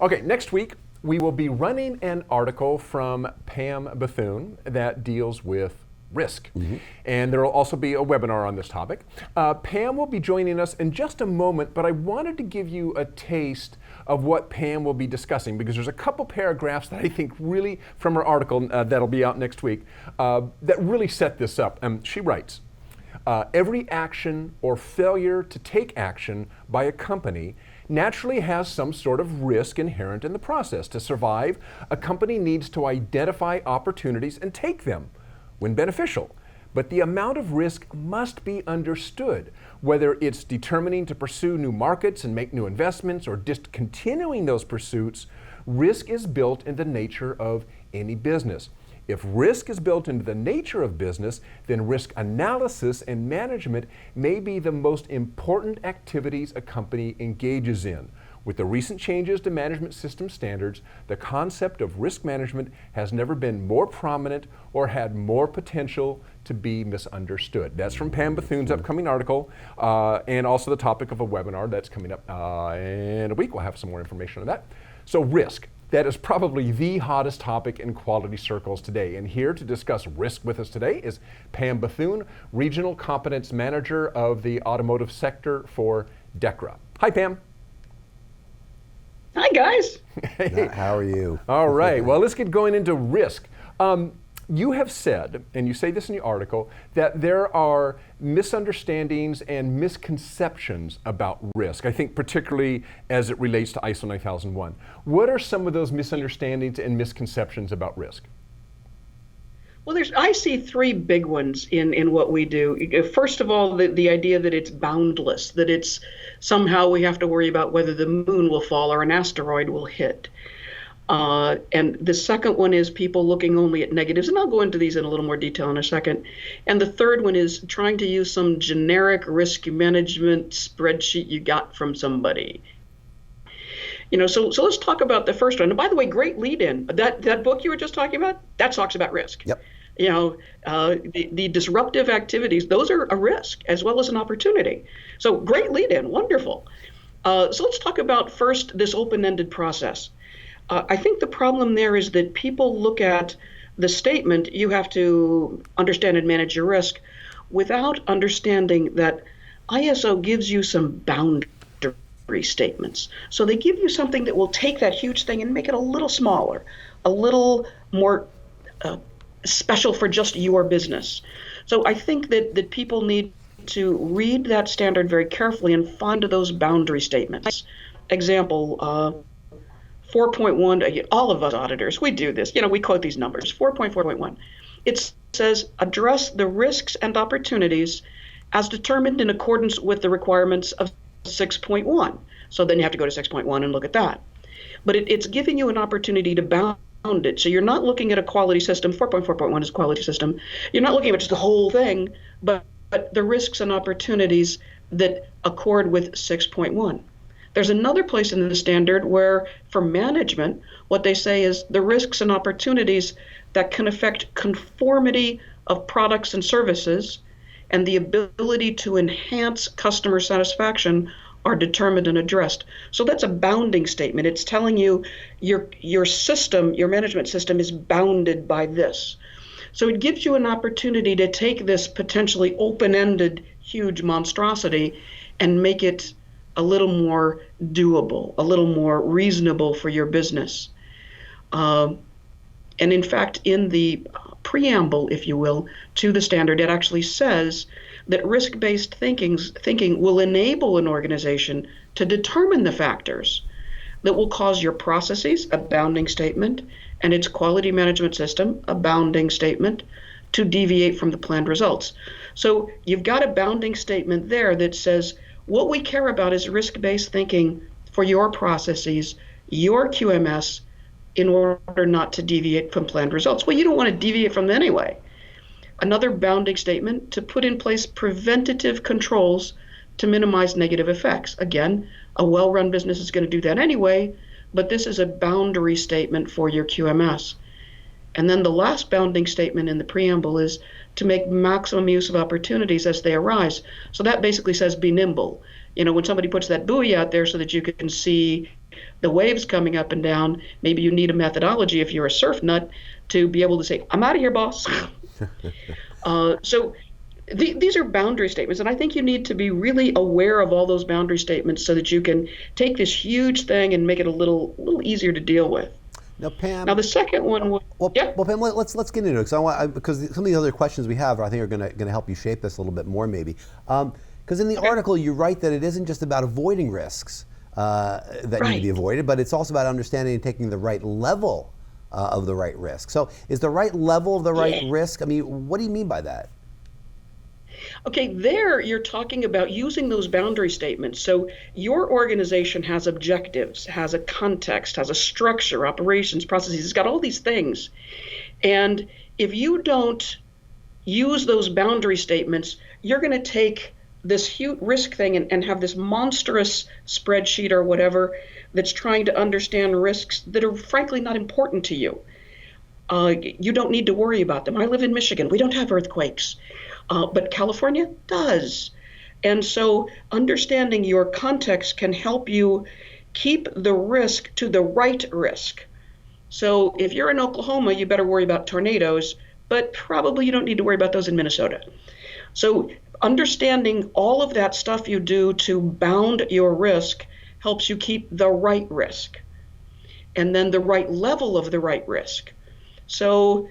Okay, next week we will be running an article from Pam Bethune that deals with risk. And there will also be a webinar on this topic. Pam will be joining us in just a moment, but I wanted to give you a taste of what Pam will be discussing, because there's a couple paragraphs that I think really, from her article that'll be out next week, that really set this up. She writes, every action or failure to take action by a company naturally has some sort of risk inherent in the process. To survive, a company needs to identify opportunities and take them when beneficial. But the amount of risk must be understood, whether it's determining to pursue new markets and make new investments or discontinuing those pursuits. Risk is built into the nature of any business. If risk is built into the nature of business, then risk analysis and management may be the most important activities a company engages in. With the recent changes to management system standards, the concept of risk management has never been more prominent or had more potential to be misunderstood. That's from Pam Bethune's upcoming article, and also the topic of a webinar that's coming up in a week. We'll have some more information on that. So risk. That is probably the hottest topic in quality circles today. And here to discuss risk with us today is Pam Bethune, Regional Competence Manager of the Automotive Sector for DEKRA. Hi, Pam. Hi, guys. Hey. How are you? All right. Well, let's get going into risk. You have said, and you say this in your article, that there are misunderstandings and misconceptions about risk. I think particularly as it relates to ISO 9001. What are some of those misunderstandings and misconceptions about risk? Well, I see three big ones in what we do. First of all, the idea that it's boundless, that it's somehow we have to worry about whether the moon will fall or an asteroid will hit. And the second one is people looking only at negatives, and I'll go into these in a little more detail in a second. And the third one is trying to use some generic risk management spreadsheet you got from somebody. So let's talk about the first one. And by the way, great lead-in. That book you were just talking about, that talks about risk. Yep. The disruptive activities, those are a risk as well as an opportunity. So great lead-in, wonderful. So let's talk about first this open-ended process. I think the problem there is that people look at the statement, you have to understand and manage your risk, without understanding that ISO gives you some boundary statements. So they give you something that will take that huge thing and make it a little smaller, a little more special for just your business. So I think that people need to read that standard very carefully and find those boundary statements. Example, 4.1, all of us auditors, we do this, we quote these numbers, 4.4.1. It says, address the risks and opportunities as determined in accordance with the requirements of 6.1. So then you have to go to 6.1 and look at that. But it's giving you an opportunity to bound it. So you're not looking at a quality system, 4.4.1 is a quality system. You're not looking at just the whole thing, but the risks and opportunities that accord with 6.1. There's another place in the standard where, for management, what they say is the risks and opportunities that can affect conformity of products and services and the ability to enhance customer satisfaction are determined and addressed. So that's a bounding statement. It's telling you your system, your management system is bounded by this. So it gives you an opportunity to take this potentially open-ended, huge monstrosity and make it a little more doable, a little more reasonable for your business. And in fact, in the preamble, if you will, to the standard, it actually says that risk-based thinking will enable an organization to determine the factors that will cause your processes, a bounding statement, and its quality management system, a bounding statement, to deviate from the planned results. So you've got a bounding statement there that says, what we care about is risk-based thinking for your processes, your QMS, in order not to deviate from planned results. Well, you don't want to deviate from them anyway. Another bounding statement, to put in place preventative controls to minimize negative effects. Again, a well-run business is going to do that anyway, but this is a boundary statement for your QMS. And then the last bounding statement in the preamble is to make maximum use of opportunities as they arise. So that basically says be nimble. When somebody puts that buoy out there so that you can see the waves coming up and down, maybe you need a methodology if you're a surf nut to be able to say, I'm out of here, boss. So these are boundary statements, and I think you need to be really aware of all those boundary statements so that you can take this huge thing and make it a little easier to deal with. Now, Pam. Now the second one. Well, Pam, let's get into it because some of the other questions we have, I think, are going to help you shape this a little bit more, maybe. Because in the article, you write that it isn't just about avoiding risks that need to be avoided, but it's also about understanding and taking the right level of the right risk. So, is the right level of the right risk? I mean, what do you mean by that? Okay, there you're talking about using those boundary statements. So your organization has objectives, has a context, has a structure, operations, processes. It's got all these things. And if you don't use those boundary statements, you're going to take this huge risk thing and have this monstrous spreadsheet or whatever that's trying to understand risks that are frankly not important to you. You don't need to worry about them. I live in Michigan. We don't have earthquakes. But California does. And so understanding your context can help you keep the risk to the right risk. So if you're in Oklahoma, you better worry about tornadoes, but probably you don't need to worry about those in Minnesota. So understanding all of that stuff you do to bound your risk helps you keep the right risk and then the right level of the right risk. So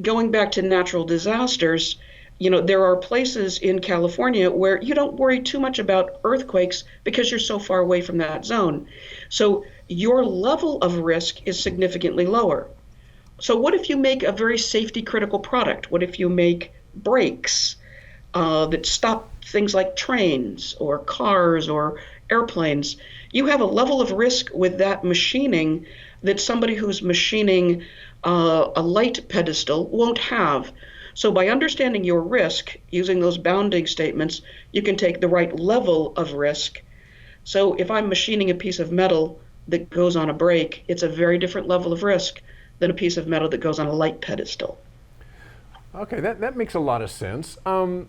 going back to natural disasters, there are places in California where you don't worry too much about earthquakes because you're so far away from that zone. So your level of risk is significantly lower. So what if you make a very safety critical product? What if you make brakes that stop things like trains or cars or airplanes? You have a level of risk with that machining that somebody who's machining a light pedestal won't have. So by understanding your risk, using those bounding statements, you can take the right level of risk. So if I'm machining a piece of metal that goes on a brake, it's a very different level of risk than a piece of metal that goes on a light pedestal. Okay, that makes a lot of sense. Sometimes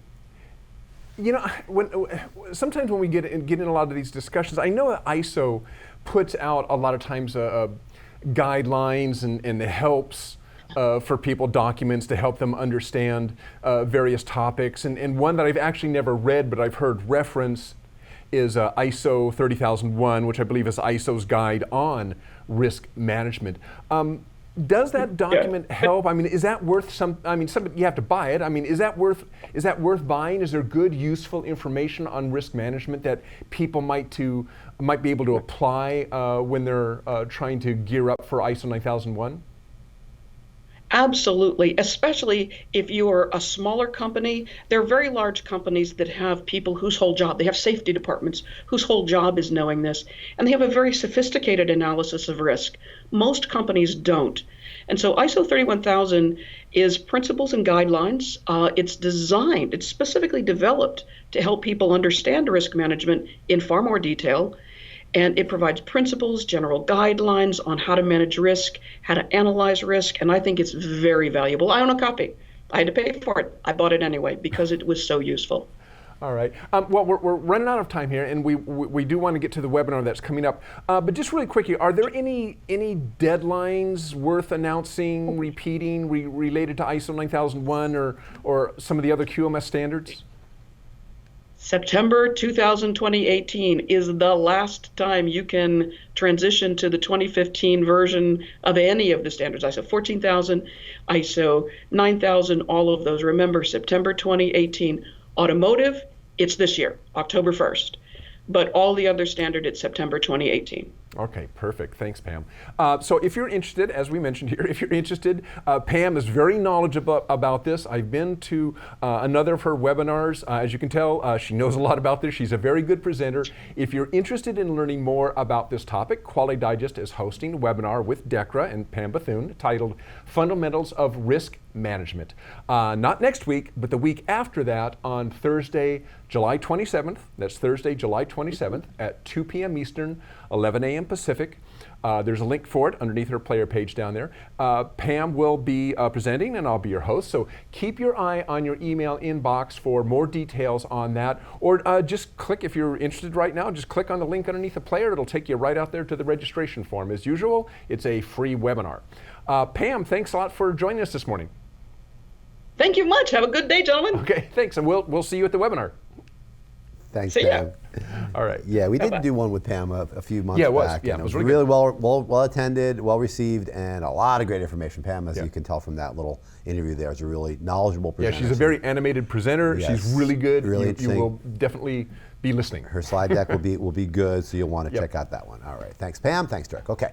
when we get in a lot of these discussions, I know that ISO puts out a lot of times guidelines and helps for people, documents to help them understand various topics. And one that I've actually never read, but I've heard reference, is ISO 30001, which I believe is ISO's guide on risk management. Does that document help? I mean, is that worth you have to buy it. I mean, is that worth buying? Is there good, useful information on risk management that people might be able to apply when they're trying to gear up for ISO 9001? Absolutely, especially if you're a smaller company. There are very large companies that have people whose whole job, they have safety departments whose whole job is knowing this, and they have a very sophisticated analysis of risk. Most companies don't. And so ISO 31000 is principles and guidelines. It's specifically developed to help people understand risk management in far more detail. And it provides principles, general guidelines on how to manage risk, how to analyze risk, and I think it's very valuable. I own a copy. I had to pay for it. I bought it anyway because it was so useful. All right. Well, we're running out of time here, and we do want to get to the webinar that's coming up. But just really quickly, are there any deadlines worth announcing, repeating, related to ISO 9001 or some of the other QMS standards? September 2018 is the last time you can transition to the 2015 version of any of the standards, ISO 14000, ISO 9000, all of those. Remember, September 2018. Automotive, it's this year, October 1st. But all the other standard, it's September 2018. Okay, perfect. Thanks, Pam. So if you're interested, as we mentioned here, if you're interested, Pam is very knowledgeable about this. I've been to another of her webinars. As you can tell, she knows a lot about this. She's a very good presenter. If you're interested in learning more about this topic, Quality Digest is hosting a webinar with DECRA and Pam Bethune titled Fundamentals of Risk Management. Not next week, but the week after that on Thursday, July 27th. That's Thursday, July 27th at 2 p.m. Eastern, 11 a.m. a.m. Pacific. There's a link for it underneath her player page down there. Pam will be presenting, and I'll be your host. So keep your eye on your email inbox for more details on that. Or just click, if you're interested right now, just click on the link underneath the player. It'll take you right out there to the registration form. As usual, it's a free webinar. Pam, thanks a lot for joining us this morning. Thank you much. Have a good day, gentlemen. Okay, thanks, and we'll see you at the webinar. Thanks, See ya. Pam. All right. Yeah, we Bye-bye. did do one with Pam a few months Yeah, it was. back. Yeah, and it was really really well attended, well received, and a lot of great information. Pam, as Yeah. you can tell from that little interview there, is a really knowledgeable Yeah, presenter. she's a very animated presenter. Yes, She's really good. really you interesting. will definitely be listening. Her slide deck will be good, so you'll want to Yep. check out that one. All right, thanks, Pam. Thanks, Dirk. Okay.